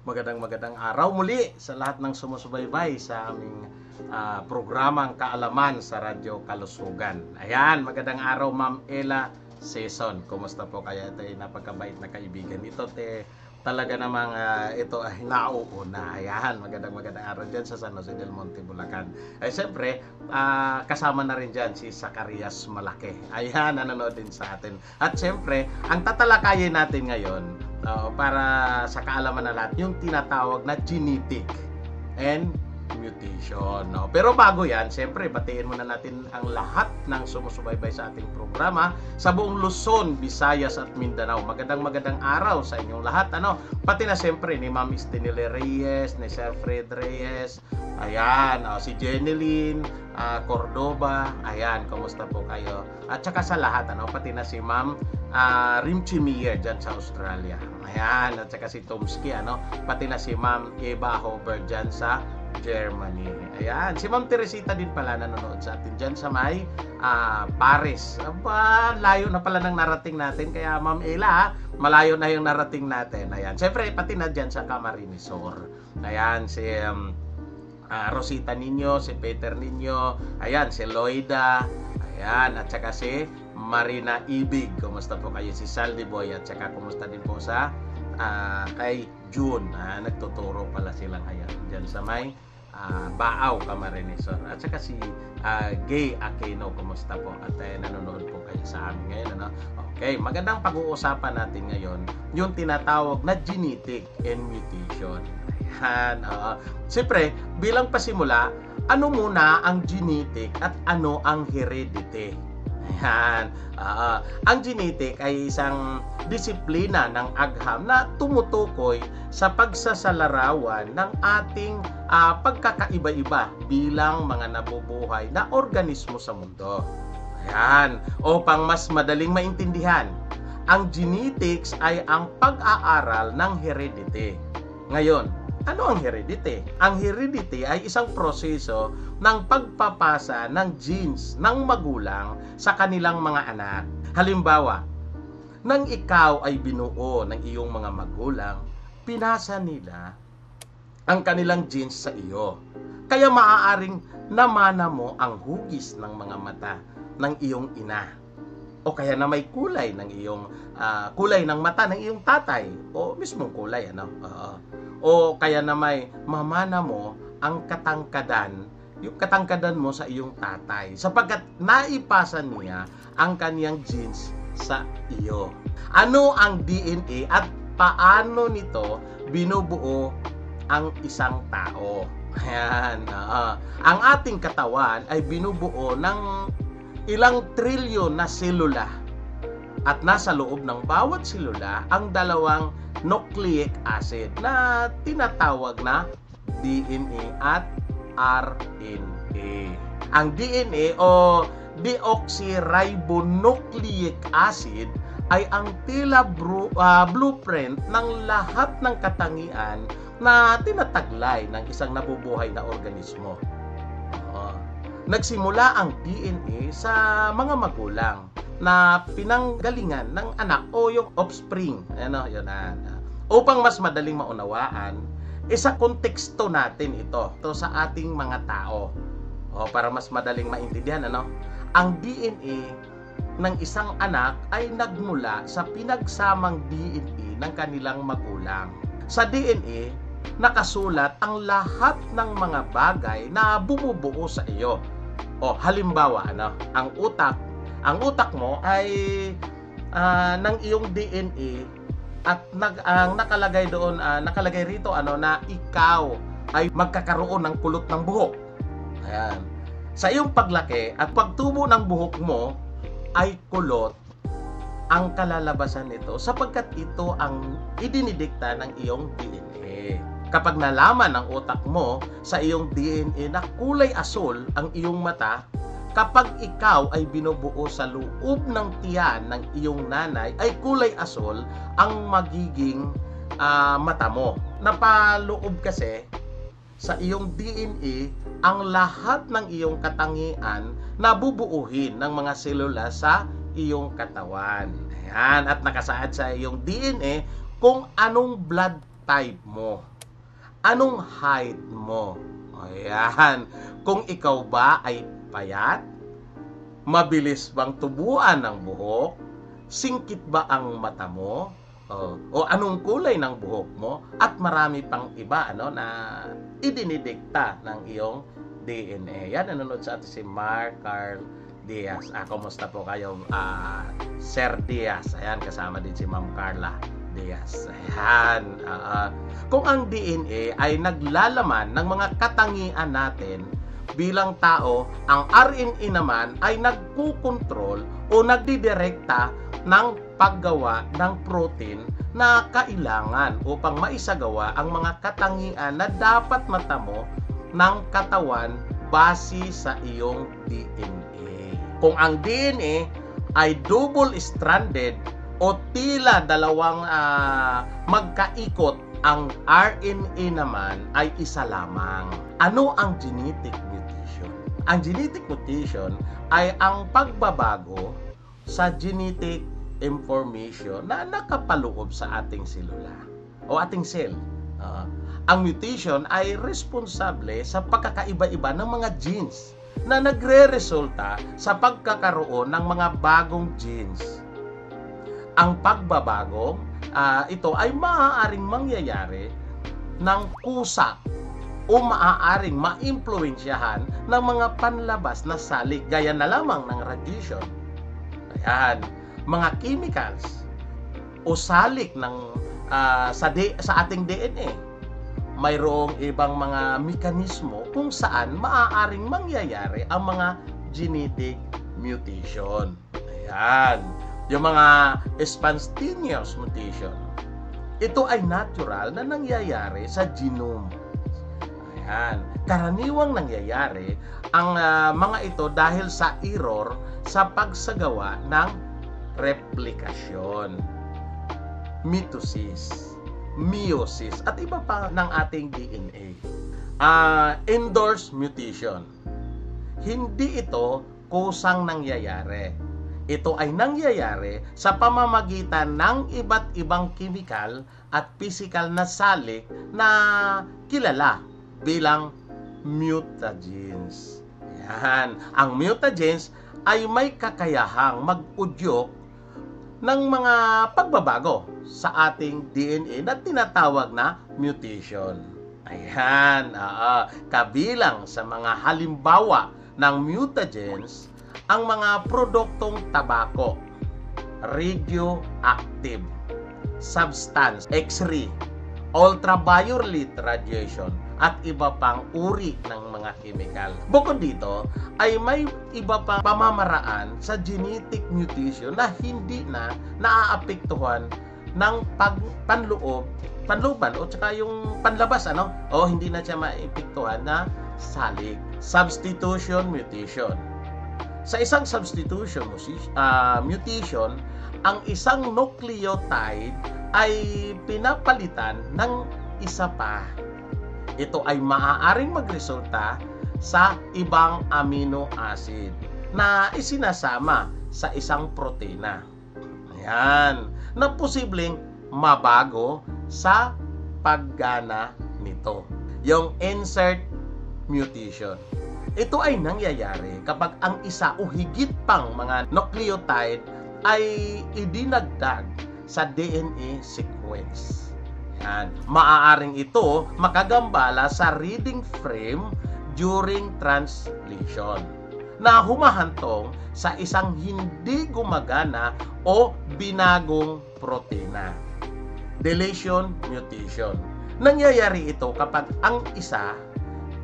Magandang araw muli sa lahat ng sumusubaybay sa aming programang Kaalaman sa Radyo Kalusugan. Ayan, magandang araw Ma'am Ella Season. Kumusta po kaya? Ito ay napagkabait na kaibigan. Ito talaga namang ito ay nauuna. Ayan, magandang araw dyan sa San Jose del Monte, Bulacan. Ay siyempre, kasama na rin dyan si Zacarias Malaki. Ayan, nanonood din sa atin. At siyempre, ang tatalakayin natin ngayon, para sa kaalaman na lahat, yung tinatawag na genetic and mutation. No? Pero bago yan, siyempre, batiin muna natin ang lahat ng sumusubaybay sa ating programa sa buong Luzon, Visayas at Mindanao. Magandang araw sa inyong lahat. Pati na siyempre ni Ma'am Estinile Reyes, ni Sir Fred Reyes, ayan, si Jenilyn Cordoba, ayan, kumusta po kayo? At saka sa lahat, pati na si Ma'am Rimchi Mier dyan sa Australia. Ayan, at saka si Tomsky, pati na si Ma'am Eva Hober dyan sa Germany. Ayan, si Ma'am Teresita din pala nanonood sa atin dyan sa may Paris. Aba, layo na pala ng narating natin. Kaya Ma'am Ella, malayo na yung narating natin. Ayan, siyempre pati na dyan sa Camarines Sur. Ayan, si Rosita Ninyo, si Peter Ninyo, ayan, si Loida, ayan, at saka si Marina Ibig. Kumusta po kayo? Si Saldi Boy, at saka kumusta din po sa kay June. Nagtuturo pala sila ngayon dyan sa may Baaw, Camarines Sur. At saka si Gay Aquino, kumusta po? At nanonood po kayo sa amin ngayon. Okay, magandang pag-uusapan natin ngayon yung tinatawag na genetic and mutation. Ayan, siyempre, bilang pasimula, ano muna ang genetic at ano ang heredity? Ayan, ang genetic ay isang disiplina ng agham na tumutukoy sa pagsasalarawan ng ating pagkakaiba-iba bilang mga nabubuhay na organismo sa mundo. Ayan, upang mas madaling maintindihan, ang genetics ay ang pag-aaral ng heredity. Ngayon, ano ang heredity? Ang heredity ay isang proseso ng pagpapasa ng genes ng magulang sa kanilang mga anak. Halimbawa, nang ikaw ay binuo ng iyong mga magulang, pinasa nila ang kanilang genes sa iyo. Kaya maaaring namana mo ang hugis ng mga mata ng iyong ina. O kaya na may kulay ng iyong kulay ng mata ng iyong tatay o mismong kulay o kaya na may mamana mo ang katangkadan, yung katangkadan mo sa iyong tatay sapagkat naipasa niya ang kaniyang genes sa iyo. Ano ang DNA at paano nito binubuo ang isang tao? Ayan, ang ating katawan ay binubuo ng ilang trilyon na selula at nasa loob ng bawat selula ang dalawang nucleic acid na tinatawag na DNA at RNA. Ang DNA o deoxyribonucleic acid ay ang tila blueprint ng lahat ng katangian na tinataglay ng isang nabubuhay na organismo. Nagsimula ang DNA sa mga magulang na pinanggalingan ng anak o yung offspring. Upang mas madaling maunawaan, sa konteksto natin ito sa ating mga tao. Para mas madaling maintindihan, ang DNA ng isang anak ay nagmula sa pinagsamang DNA ng kanilang magulang. Sa DNA, nakasulat ang lahat ng mga bagay na bumubuo sa iyo. Halimbawa, ang utak mo ay ng iyong DNA at ang nakalagay doon, nakalagay rito na ikaw ay magkakaroon ng kulot ng buhok. Ayan. Sa iyong paglaki at pagtubo ng buhok mo ay kulot ang kalalabasan nito sapagkat ito ang idinidikta ng iyong DNA. Kapag nalaman ng utak mo sa iyong DNA na kulay asul ang iyong mata, kapag ikaw ay binubuo sa loob ng tiyan ng iyong nanay, ay kulay asul ang magiging mata mo. Napaloob kasi sa iyong DNA ang lahat ng iyong katangian na bubuuhin ng mga selula sa iyong katawan. Ayan, at nakasaad sa iyong DNA kung anong blood type mo? Anong height mo? Ayan. Kung ikaw ba ay payat, mabilis bang tubuan ng buhok, singkit ba ang mata mo, o anong kulay ng buhok mo, at marami pang iba na idinidikta ng iyong DNA. Yan, nanonood sa atin si Mark Carl Diaz. Kumusta po kayo, Sir Diaz? Ayan, kasama din si Ma'am Carla Diaz. Ayan. Kung ang DNA ay naglalaman ng mga katangian natin bilang tao, ang RNA naman ay nagkukontrol o nagdidirekta ng paggawa ng protein na kailangan upang maisagawa ang mga katangian na dapat matamo ng katawan base sa iyong DNA. Kung ang DNA ay double-stranded o tila dalawang magkaikot, ang RNA naman ay isa lamang. Ano ang genetic mutation? Ang genetic mutation ay ang pagbabago sa genetic information na nakapaloob sa ating selula o ating cell. Ang mutation ay responsable sa pagkakaiba-iba ng mga genes na nagre-resulta sa pagkakaroon ng mga bagong genes. Ang pagbabago, ito ay maaaring mangyayari ng kusa o maaaring maimpluwensyahan ng mga panlabas na salik gaya na lamang ng radiation. Ayan, mga chemicals o salik ng sa ating DNA. Mayroong ibang mga mekanismo kung saan maaaring mangyayari ang mga genetic mutation. Ayan. Yung mga spontaneous mutation, ito ay natural na nangyayari sa genome. Ayan. Karaniwang nangyayari ang mga ito dahil sa error sa pagsagawa ng replikasyon, mitosis, meiosis, at iba pa ng ating DNA. Endorsed mutation. Hindi ito kusang nangyayari. Ito ay nangyayari sa pamamagitan ng iba't ibang chemical at physical na salik na kilala bilang mutagens. Yan. Ang mutagens ay may kakayahang mag-udyok ng mga pagbabago sa ating DNA na tinatawag na mutation. Ayan. Kabilang sa mga halimbawa ng mutagens ang mga produktong tabako, radioactive substance, X-ray, ultraviolet radiation, at iba pang uri ng mga chemical. Bukod dito, ay may iba pang pamamaraan sa genetic mutation na hindi na naaapektuhan ng panluban o tsaka yung panlabas, hindi na siya maapektuhan na salik. Substitution mutation. Sa isang substitution mutation, ang isang nucleotide ay pinapalitan ng isa pa. Ito ay maaaring magresulta sa ibang amino acid na isinasama sa isang protina. Ayan, na posibleng mabago sa paggana nito. Yung insert mutation. Ito ay nangyayari kapag ang isa o higit pang mga nucleotide ay idinagdag sa DNA sequence. Yan. Maaaring ito makagambala sa reading frame during translation na humahantong sa isang hindi gumagana o binagong protina. Deletion mutation. Nangyayari ito kapag ang isa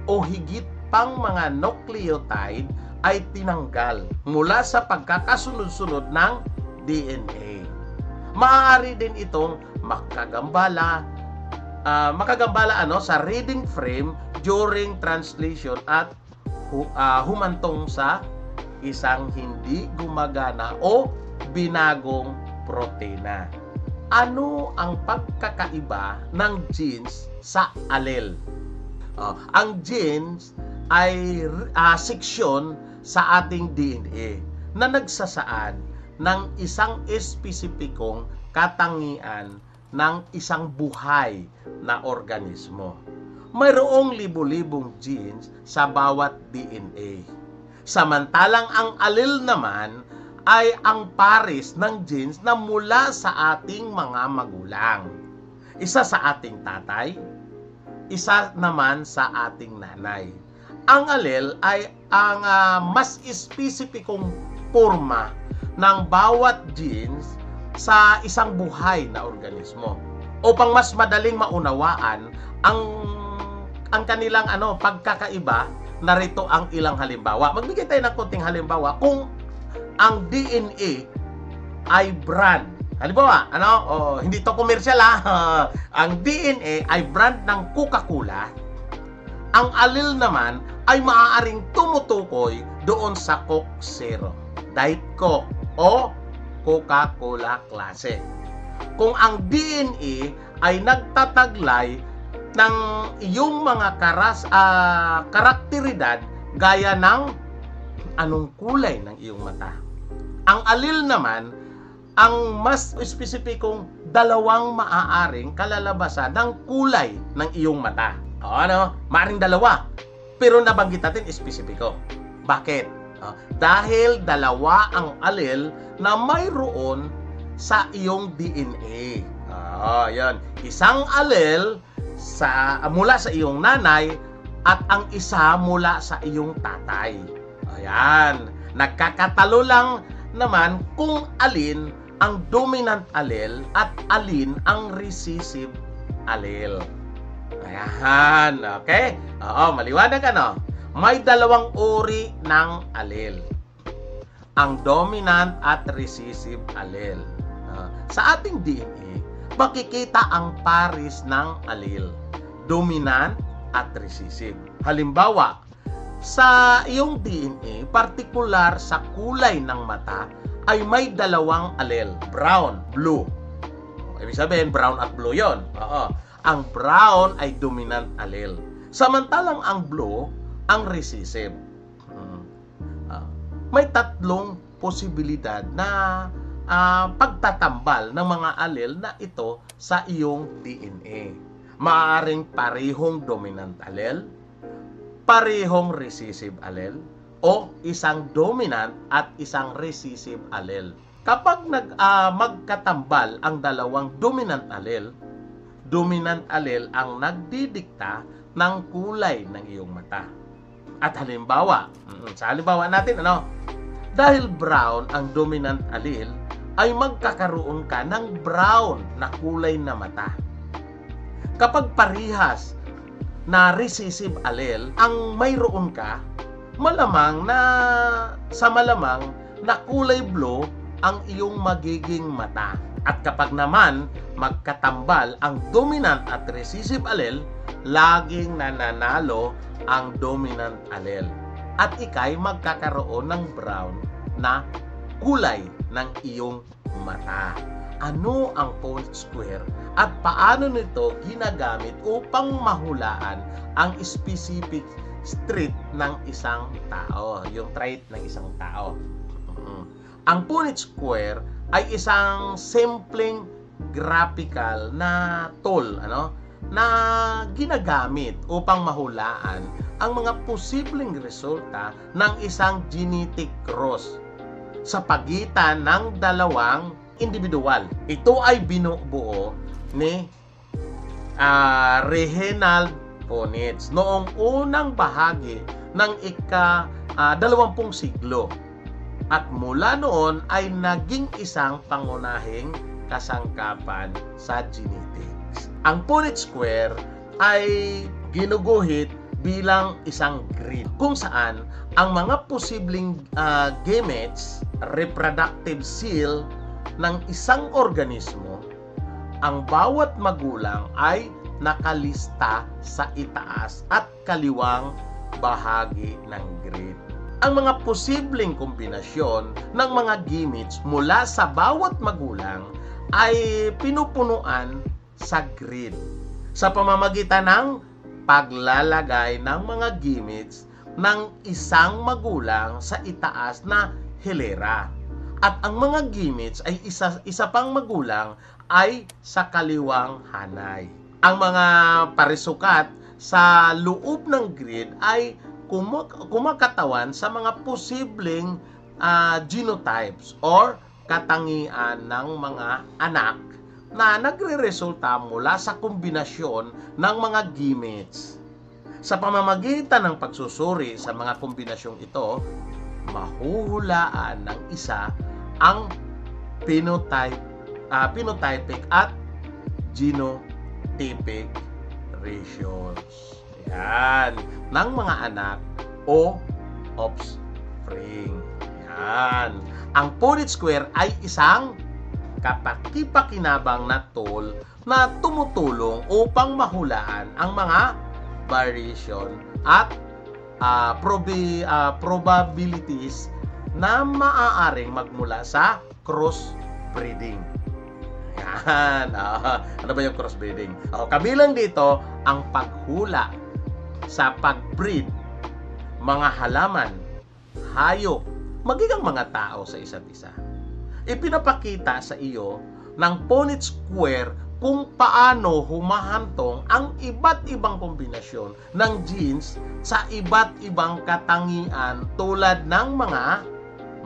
o higit pang mga nucleotide ay tinanggal mula sa pagkakasunod-sunod ng DNA. Maaari din itong makagambala sa reading frame during translation at humantong sa isang hindi gumagana o binagong protina. Ano ang pagkakaiba ng genes sa allele? Ang genes ay seksyon sa ating DNA na nagsasaad ng isang espesipikong katangian ng isang buhay na organismo. Mayroong libo-libong genes sa bawat DNA. Samantalang ang allele naman ay ang pares ng genes na mula sa ating mga magulang. Isa sa ating tatay, isa naman sa ating nanay. Ang allele ay ang mas espesipikong porma ng bawat genes sa isang buhay na organismo. Upang mas madaling maunawaan ang kanilang pagkakaiba, narito ang ilang halimbawa. Magbigay tayo ng konting halimbawa. Kung ang DNA ay brand, halimbawa, hindi to commercial ang DNA ay brand ng Coca-Cola, ang allele naman ay maaaring tumutukoy doon sa Coke Zero, Diet Coke o Coca-Cola klase. Kung ang DNA ay nagtataglay ng iyong mga karakteridad gaya ng anong kulay ng iyong mata. Ang allele naman ang mas espesipikong dalawang maaaring kalalabasan ng kulay ng iyong mata. Maaring dalawa. Pero nabanggit natin espesipiko. Bakit? Dahil dalawa ang allele na mayroon sa iyong DNA. Yan. Isang allele mula sa iyong nanay at ang isa mula sa iyong tatay. Ayan. Nagkakatalo lang naman kung alin ang dominant allele at alin ang recessive allele. Ayan. Okay? Maliwanag May dalawang uri ng allele. Ang dominant at recessive allele. Sa ating DNA, makikita ang pares ng allele, dominant at recessive. Halimbawa, sa iyong DNA, partikular sa kulay ng mata, ay may dalawang allele, brown, blue. Ibig sabihin, brown at blue yon. Ang brown ay dominant allele. Samantalang ang blue, ang recessive. May tatlong posibilidad na pagtatambal ng mga allele na ito sa iyong DNA. Maaaring parehong dominant allele, parehong recessive allele, o isang dominant at isang recessive allele. Kapag magkatambal ang dalawang dominant allele ang nagdidikta ng kulay ng iyong mata. At halimbawa, sa halimbawa natin, dahil brown ang dominant allele, ay magkakaroon ka ng brown na kulay na mata. Kapag parihas na recessive allele ang mayroon ka, malamang na kulay blue ang iyong magiging mata. At kapag naman magkatambal ang dominant at recessive allele, laging nananalo ang dominant allele. At ikay magkakaroon ng brown na kulay ng iyong mata. Ano ang Punnett square at paano nito ginagamit upang mahulaan ang specific trait ng isang tao, yung trait ng isang tao? Ang Punnett square ay isang simpleng graphical na tool na ginagamit upang mahulaan ang mga posibleng resulta ng isang genetic cross sa pagitan ng dalawang individual. Ito ay binubuo ni Reginald Punnett noong unang bahagi ng ika-20 siglo. At mula noon ay naging isang pangunahing kasangkapan sa genetics. Ang Punnett square ay ginuguhit bilang isang grid kung saan ang mga posibleng gametes, reproductive seal ng isang organismo, ang bawat magulang ay nakalista sa itaas at kaliwang bahagi ng grid. Ang mga posibleng kombinasyon ng mga gametes mula sa bawat magulang ay pinupunuan sa grid sa pamamagitan ng paglalagay ng mga gametes ng isang magulang sa itaas na hilera. At ang mga gametes ay isa pang magulang ay sa kaliwang hanay. Ang mga parisukat sa loob ng grid ay kumakatawan sa mga posibleng genotypes or katangian ng mga anak na nagre-resulta mula sa kombinasyon ng mga gametes. Sa pamamagitan ng pagsusuri sa mga kombinasyong ito, mahuhulaan ng isa ang phenotypic at genotypic ratios. Yan. Ng mga anak o offspring. Yan. Ang Punnett square ay isang kapakipakinabang na tool na tumutulong upang mahulaan ang mga variation at probabilities na maaaring magmula sa crossbreeding. Yan. Ano ba yung crossbreeding? Kabilang dito ang paghula sa pagbreed mga halaman, hayop, maging mga tao sa isa't isa. Ipinapakita sa iyo ng Punnett square kung paano humahantong ang iba't ibang kombinasyon ng genes sa iba't ibang katangian tulad ng mga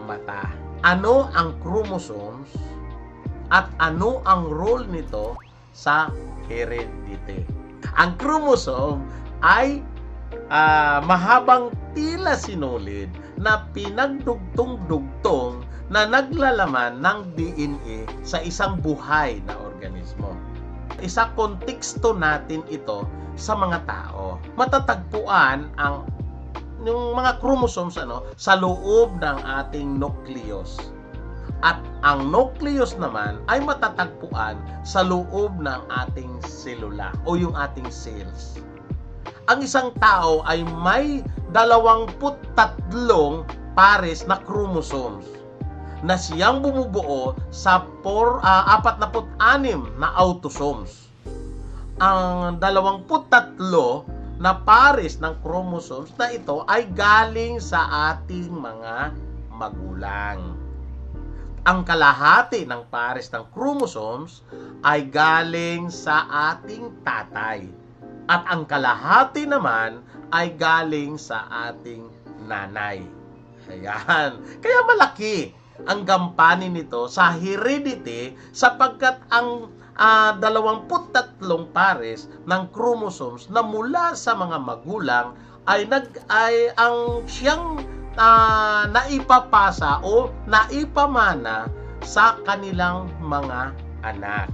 mata. Ano ang chromosomes at ano ang role nito sa heredity? Ang chromosome ay mahabang tila sinulid na pinagdugtong-dugtong na naglalaman ng DNA sa isang buhay na organismo. Isa konteksto natin ito sa mga tao. Matatagpuan yung mga chromosomes sa loob ng ating nucleus. At ang nucleus naman ay matatagpuan sa loob ng ating selula o yung ating cells. Ang isang tao ay may 23 pares na chromosomes na siyang bumubuo sa 46 na autosomes. Ang 23 na pares ng chromosomes na ito ay galing sa ating mga magulang. Ang kalahati ng pares ng chromosomes ay galing sa ating tatay. At ang kalahati naman ay galing sa ating nanay. Ayan. Kaya malaki ang gampanin nito sa heredity sapagkat ang 23 pares ng chromosomes na mula sa mga magulang ay ang siyang naipapasa o naipamana sa kanilang mga anak.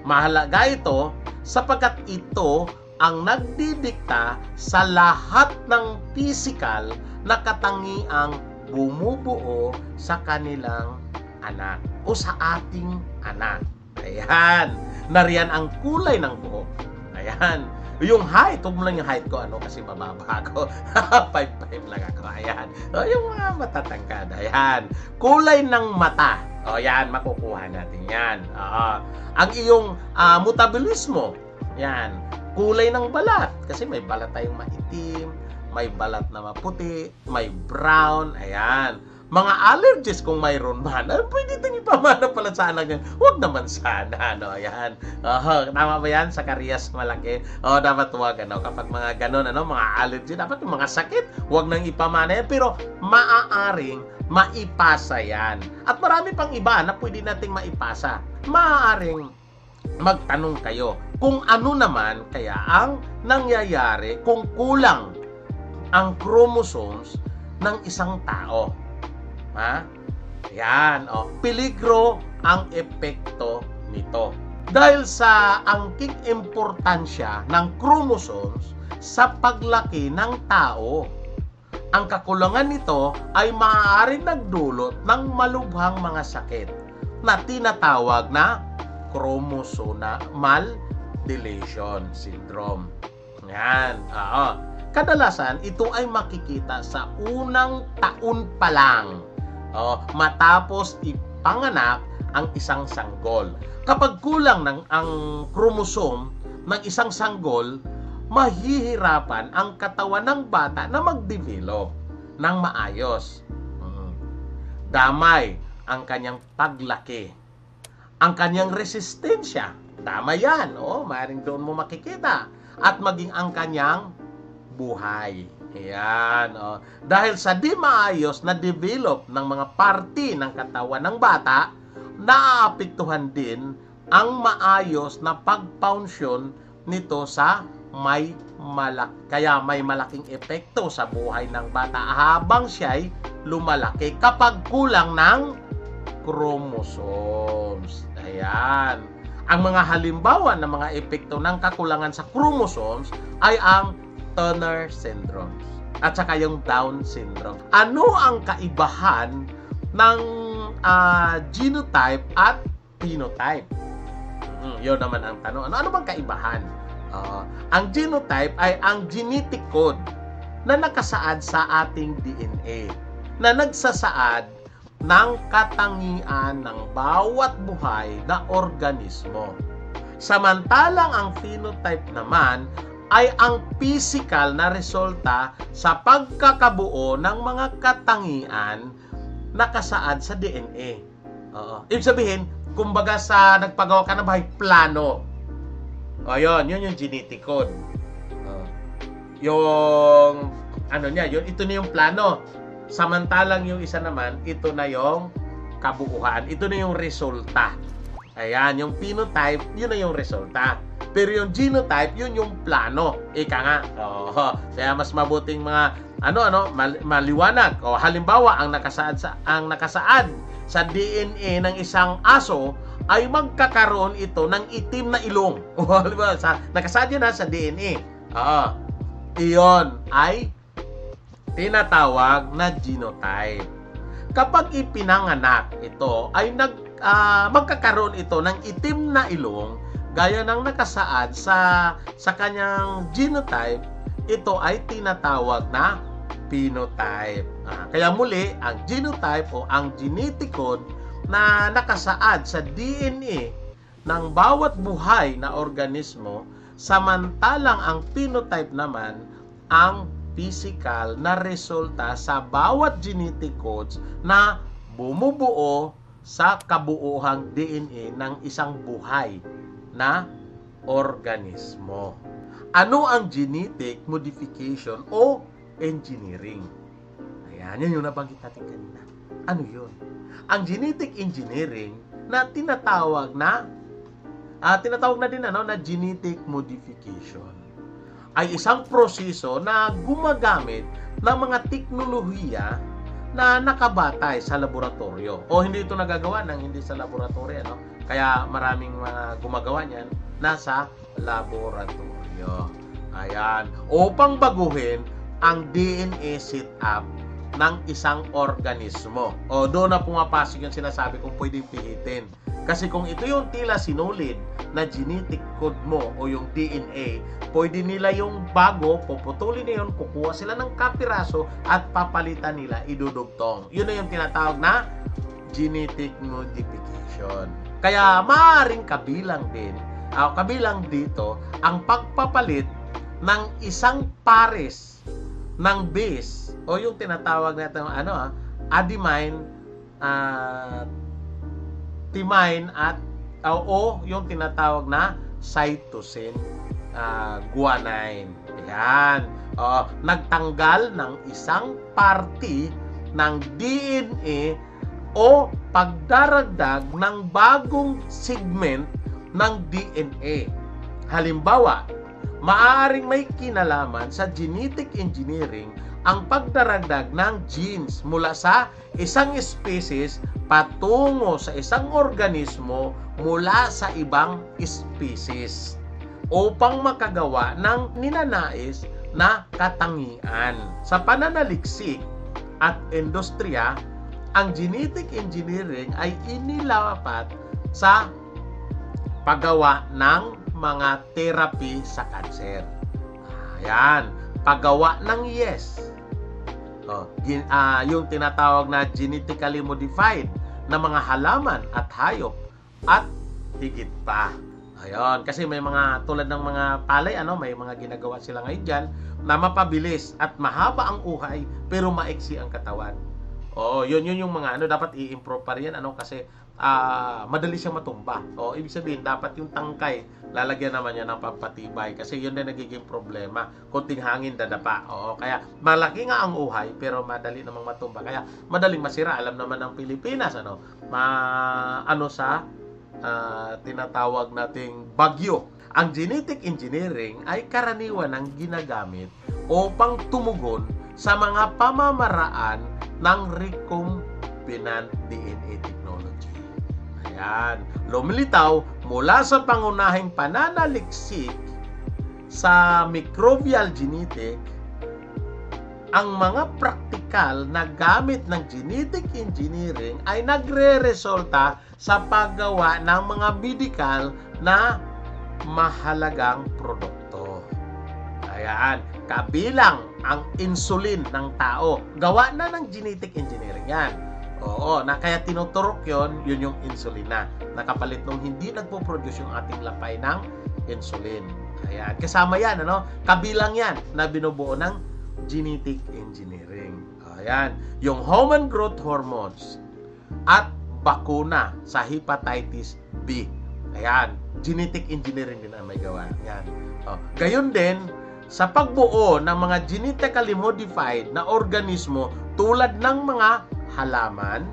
Mahalaga ito sapagkat ito ang nagdidikta sa lahat ng physical na katangiang bumubuo sa kanilang anak o sa ating anak. Ayan. Nariyan ang kulay ng buhok. Ayan. Yung height, huwag mo lang yung height ko, kasi mababa ako. 5'5" lang ako. Ayan. Yung mga matatangkad. Ayan. Kulay ng mata. Yan, makukuha natin yan. Ang iyong metabolismo. Yan. Kulay ng balat. Kasi may balat tayong maitim, may balat na maputi, may brown. Ayan. Mga allergies kung mayroon man, pwede itong ipamana pala sa anak niya. Huwag naman sana, Ayan. Tama ba yan? Sa karyas malaki. Dapat huwag, kapag mga ganon, mga allergy, dapat yung mga sakit, huwag nang ipamana yan. Pero maaaring maipasa yan. At marami pang iba na pwede nating maipasa. Maaaring magtanong kayo kung ano naman kaya ang nangyayari kung kulang ang chromosomes ng isang tao. Yan, peligro ang epekto nito. Dahil sa angking importansya ng chromosomes sa paglaki ng tao, ang kakulangan nito ay maaaring nagdulot ng malubhang mga sakit na tinatawag na chromosomal deletion syndrome. Yan, kadalasan ito ay makikita sa unang taon pa lang. Matapos ipanganak ang isang sanggol. Kapag kulang ang chromosome ng isang sanggol, mahihirapan ang katawan ng bata na mag-develop ng maayos. Damay ang kanyang paglaki. ang kanyang resistensya. Tama yan, maaaring doon mo makikita. At maging ang kanyang buhay. Ayan, dahil sa di maayos na develop ng mga parte ng katawan ng bata, naaapektuhan din ang maayos na pagpunsyon nito sa kaya may malaking epekto sa buhay ng bata habang siya'y lumalaki kapag kulang ng chromosomes. Ayan. Ang mga halimbawa ng mga epekto ng kakulangan sa chromosomes ay ang Turner syndrome at saka yung Down syndrome. Ano ang kaibahan ng genotype at phenotype? Yun naman ang tanong. Ano bang kaibahan? Ang genotype ay ang genetic code na nakasaad sa ating DNA na nagsasaad ng katangian ng bawat buhay na organismo. Samantalang ang phenotype naman ay ang physical na resulta sa pagkakabuo ng mga katangian nakasaad sa DNA. Ibig sabihin, kumbaga sa nagpagawa ka ng bahay, plano. Yun yung genetic code. Ito na yung plano. Samantalang yung isa naman, ito na yung kabuuan. Ito na yung resulta. Ayan, yung phenotype, yun na yung resulta. Pero yung genotype, yun yung plano. Ika nga. Kaya mas mabuting mga maliwanag. Halimbawa, ang nakasaad sa DNA ng isang aso ay magkakaroon ito ng itim na ilong. Nakasaad yun sa DNA. Iyon ay tinatawag na genotype. Kapag ipinanganak ito, ay magkakaroon ito ng itim na ilong gaya ng nakasaad sa kanyang genotype. Ito ay tinatawag na phenotype. Kaya muli, ang genotype o ang genetic code na nakasaad sa DNA ng bawat buhay na organismo, samantalang ang phenotype naman ang physical na resulta sa bawat genetic codes na bumubuo sa kabuuhang DNA ng isang buhay na organismo. Ano ang genetic modification o engineering? Ayan, yan yung nabanggit natin kanina. Ano yun? Ang genetic engineering na tinatawag na din na genetic modification ay isang proseso na gumagamit ng mga teknolohiya na nakabatay sa laboratorio. Hindi ito nagagawa hindi sa laboratorio, Kaya maraming mga gumagawa niyan nasa laboratorio. Ayan, upang baguhin ang DNA setup ng isang organismo. Doon na pumapasok yung sinasabi kung pwedeng pihitin. Kasi kung ito yung tila sinulid na genetic code mo o yung DNA, pwede nila yung bago, puputulin na yun, kukuha sila ng kapiraso at papalitan nila, idudugtong. Yun na yung tinatawag na genetic modification. Kaya maaaring kabilang dito ang pagpapalit ng isang pares ng base o yung tinatawag natin adenine, thymine at yung tinatawag na cytosine, guanine. Ayan. Nagtanggal ng isang parte ng DNA o pagdaragdag ng bagong segment ng DNA. Halimbawa, maaaring may kinalaman sa genetic engineering ang pagdaragdag ng genes mula sa isang species patungo sa isang organismo mula sa ibang species upang makagawa ng ninanais na katangian. Sa pananaliksik at industriya, ang genetic engineering ay inilapat sa paggawa ng mga therapy sa kanser. Ayan, paggawa ng yung tinatawag na genetically modified na mga halaman at hayop at higit pa. Ayun, kasi may mga tulad ng mga palay, may mga ginagawa sila ngayon dyan na mapabilis at mahaba ang uhay pero maiksi ang katawan. Yun yung mga dapat i-improve pa rin yan, kasi madali siyang matumba. O, ibig sabihin, dapat yung tangkay, lalagyan naman niya ng pampatibay. Kasi yun na nagiging problema. Konting hangin, dadapa. Oo, kaya malaki nga ang uhay, pero madali namang matumba. Kaya madaling masira. Alam naman ng Pilipinas, tinatawag nating bagyo. Ang genetic engineering ay karaniwan ang ginagamit upang tumugon sa mga pamamaraan ng recombinant DNA technology. Ayan. Lumilitaw mula sa pangunahing pananaliksik sa microbial genetic ang mga praktikal na gamit ng genetic engineering ay nagre-resulta sa paggawa ng mga medikal na mahalagang produkto. Ayan, kabilang ang insulin ng tao. Gawa na ng genetic engineering yan. Oo, na kaya tinuturok yun yung insulin na. Nakapalit nung hindi nagpo-produce yung ating lapay ng insulin. Ayan, kasama yan, kabilang yan na binubuo ng genetic engineering. Ayan, yung human growth hormones at bakuna sa hepatitis B. Ayan, genetic engineering din ang may gawa. Ayan. Gayon din, sa pagbuo ng mga genetically modified na organismo tulad ng mga halaman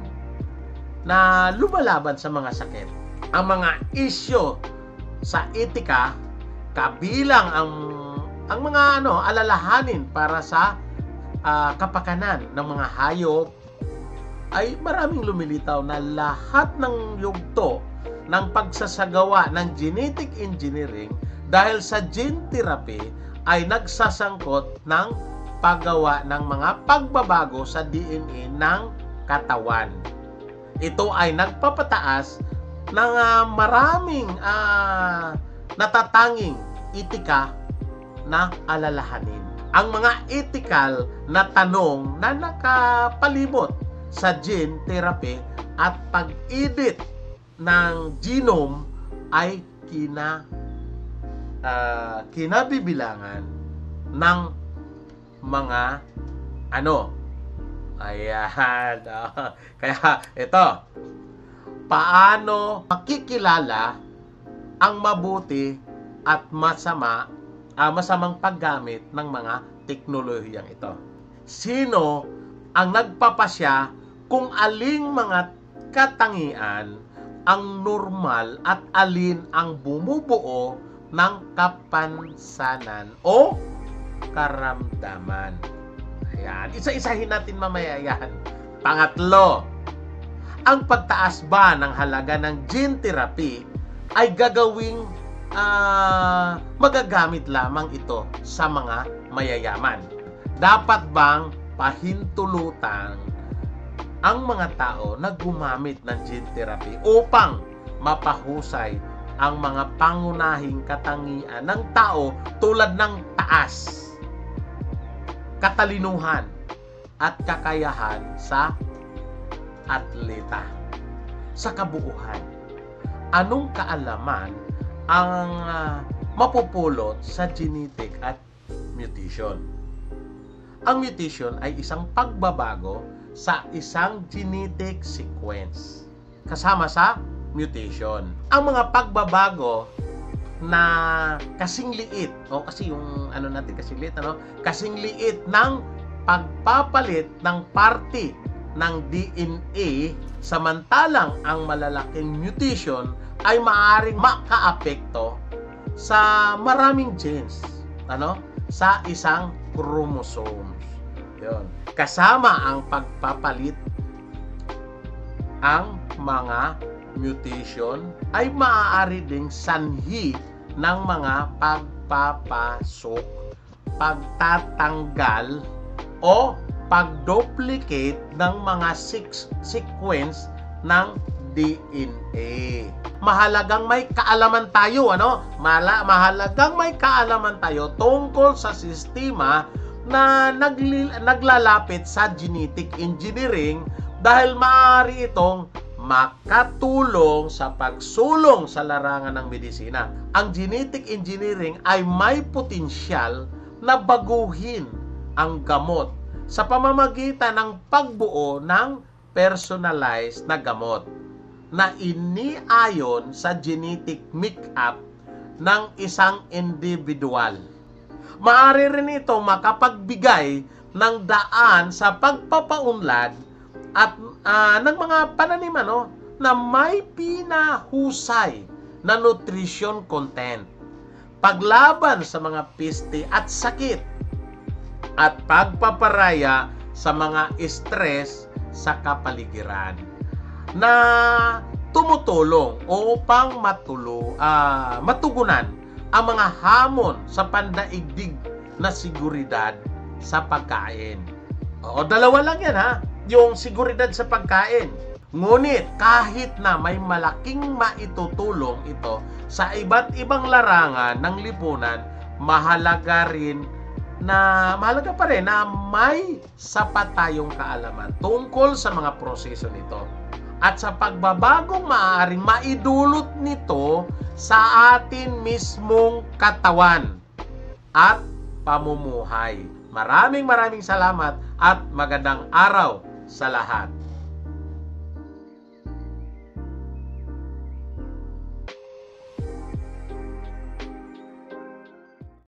na lumalaban sa mga sakit. Ang mga isyo sa etika, kabilang ang mga alalahanin para sa kapakanan ng mga hayop, ay maraming lumilitaw na lahat ng yugto ng pagsasagawa ng genetic engineering dahil sa gene therapy ay nagsasangkot ng paggawa ng mga pagbabago sa DNA ng katawan. Ito ay nagpapataas ng maraming natatanging etika na alalahanin. Ang mga ethical na tanong na nakapalibot sa gene therapy at pag-edit ng genome ay kinabibilangan ng mga ayan. Kaya ito, paano makikilala ang mabuti at masamang paggamit ng mga teknolohiyang ito? Sino ang nagpapasya kung aling mga katangian ang normal at alin ang bumubuo ng kapansanan o karamdaman? Ayan. Isa-isahin natin mamaya yan. Pangatlo, ang pagtaas ba ng halaga ng gene therapy ay gagawing magagamit lamang ito sa mga mayayaman? Dapat bang pahintulutan ang mga tao na gumamit ng gene therapy upang mapahusay ang mga pangunahing katangian ng tao tulad ng taas, katalinuhan, at kakayahan sa atleta? Sa kabuuan, anong kaalaman ang mapupulot sa genetic at mutation? Ang mutation ay isang pagbabago sa isang genetic sequence kasama sa mutation. Ang mga pagbabago na kasing liit, kasi yung kasing liit, kasing liit ng pagpapalit ng parte ng DNA, samantalang ang malalaking mutation ay maaaring makaapekto sa maraming genes, sa isang chromosomes. Yun. Kasama ang pagpapalit, ang mga mutation ay maaari ding sanhi ng mga pagpapasok, pagtatanggal o pagduplicate ng mga sequence ng DNA. Mahalagang may kaalaman tayo, mahalagang may kaalaman tayo tungkol sa sistema na naglalapit sa genetic engineering dahil maaari itong makatulong sa pagsulong sa larangan ng medisina. Ang genetic engineering ay may potensyal na baguhin ang gamot sa pamamagitan ng pagbuo ng personalized na gamot. na iniayon sa genetic makeup ng isang individual. Maaari rin ito makapagbigay ng daan sa pagpapaunlad at ng mga pananim na may pinahusay na nutrition content, paglaban sa mga peste at sakit, at pagpaparaya sa mga stress sa kapaligiran na tumutulong upang matugunan ang mga hamon sa pandaigdig na seguridad sa pagkain. O, dalawa lang yan yung seguridad sa pagkain. Ngunit kahit na may malaking maitutulong ito sa iba't ibang larangan ng lipunan, mahalaga pa rin na may sapat tayong kaalaman tungkol sa mga proseso nito at sa pagbabagong maaaring maidulot nito sa atin mismong katawan at pamumuhay. Maraming salamat at magandang araw sa lahat.